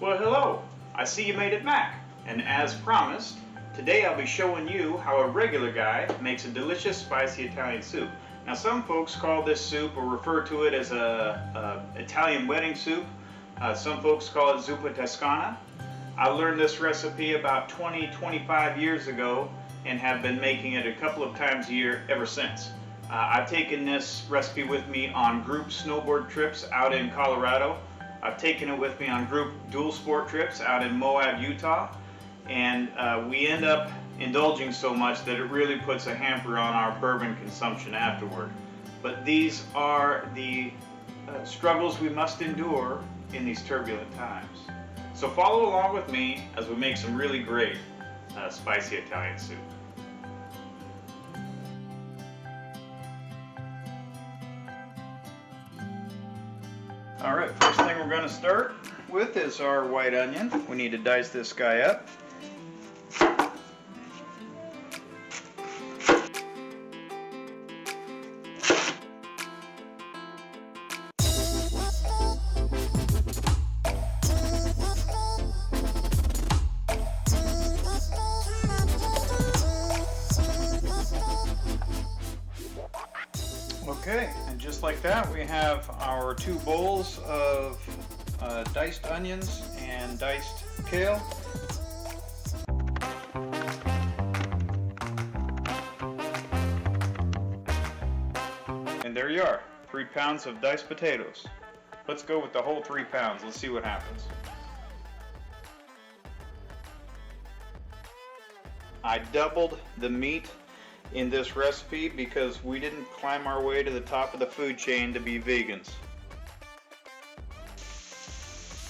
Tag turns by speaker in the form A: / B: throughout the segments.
A: Well, hello! I see you made it back, and as promised, today I'll be showing you how a regular guy makes a delicious spicy Italian soup. Now some folks call this soup or refer to it as a Italian wedding soup. Some folks call it Zuppa Toscana. I learned this recipe about 25 years ago and have been making it a couple of times a year ever since. I've taken this recipe with me on group snowboard trips out in Colorado. I've taken it with me on group dual sport trips out in Moab, Utah, and we end up indulging so much that it really puts a hamper on our bourbon consumption afterward. But these are the struggles we must endure in these turbulent times. So follow along with me as we make some really great spicy Italian soup. Alright, first thing we're going to start with is our white onion. We need to dice this guy up. Okay, and just like that, we have our 2 bowls of diced onions and diced kale. And there you are, 3 pounds of diced potatoes. Let's go with the whole 3 pounds. Let's see what happens. I doubled the meat in this recipe because we didn't climb our way to the top of the food chain to be vegans.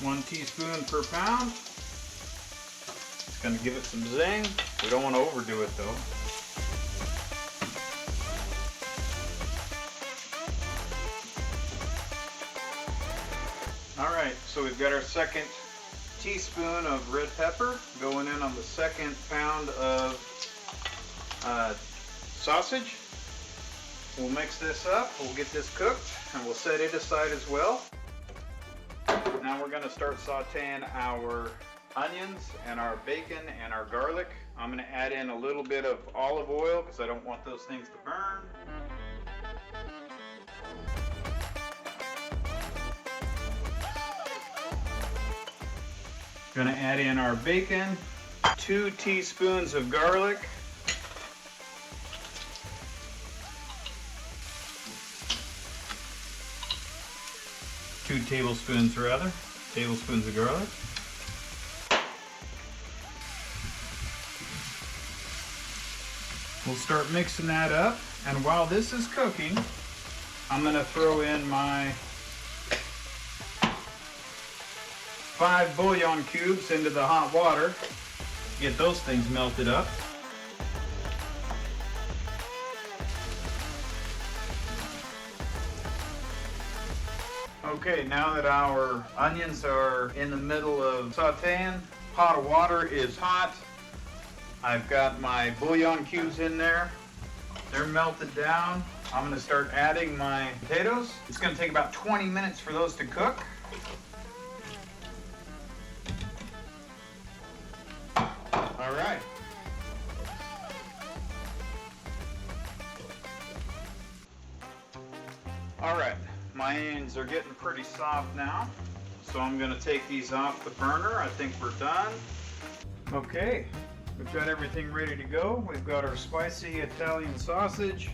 A: 1 teaspoon per pound. It's going to give it some zing. We don't want to overdo it though. Alright, so we've got our 2nd teaspoon of red pepper going in on the 2nd pound of sausage. We'll mix this up, we'll get this cooked, and we'll set it aside as well. Now we're going to start sauteing our onions and our bacon and our garlic. I'm going to add in a little bit of olive oil because I don't want those things to burn. Going to add in our bacon, 2 teaspoons of garlic, tablespoons of garlic. We'll start mixing that up, and while this is cooking, I'm going to throw in my 5 bouillon cubes into the hot water, get those things melted up. Okay, now that our onions are in the middle of sauteing, pot of water is hot. I've got my bouillon cubes in there. They're melted down. I'm going to start adding my potatoes. It's going to take about 20 minutes for those to cook. All right. All right. My onions are getting pretty soft now, so I'm going to take these off the burner. I think we're done. Okay, we've got everything ready to go. We've got our spicy Italian sausage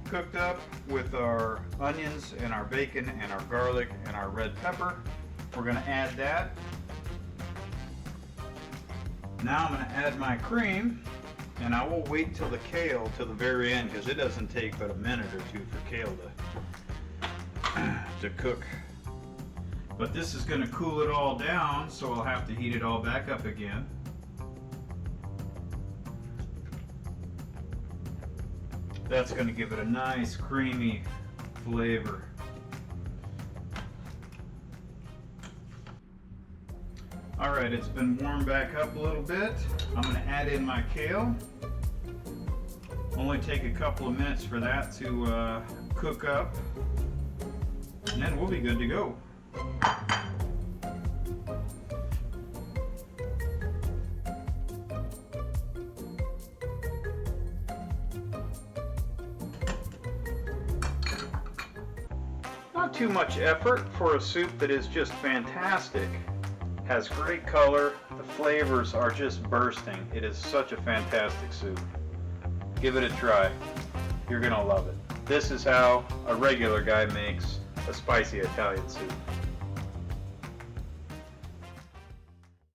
A: cooked up with our onions and our bacon and our garlic and our red pepper. We're going to add that. Now I'm going to add my cream, and I will wait till the kale till the very end because it doesn't take but a minute or 2 for kale to cook. But this is going to cool it all down, so I'll have to heat it all back up again. That's going to give it a nice creamy flavor. Alright, it's been warmed back up a little bit. I'm going to add in my kale. Only take a couple of minutes for that to cook up, and then we'll be good to go. too much effort for a soup that is just fantastic. Has great color, the flavors are just bursting. It is such a fantastic soup. Give it a try. You're gonna love it. This is how a regular guy makes a spicy Italian soup.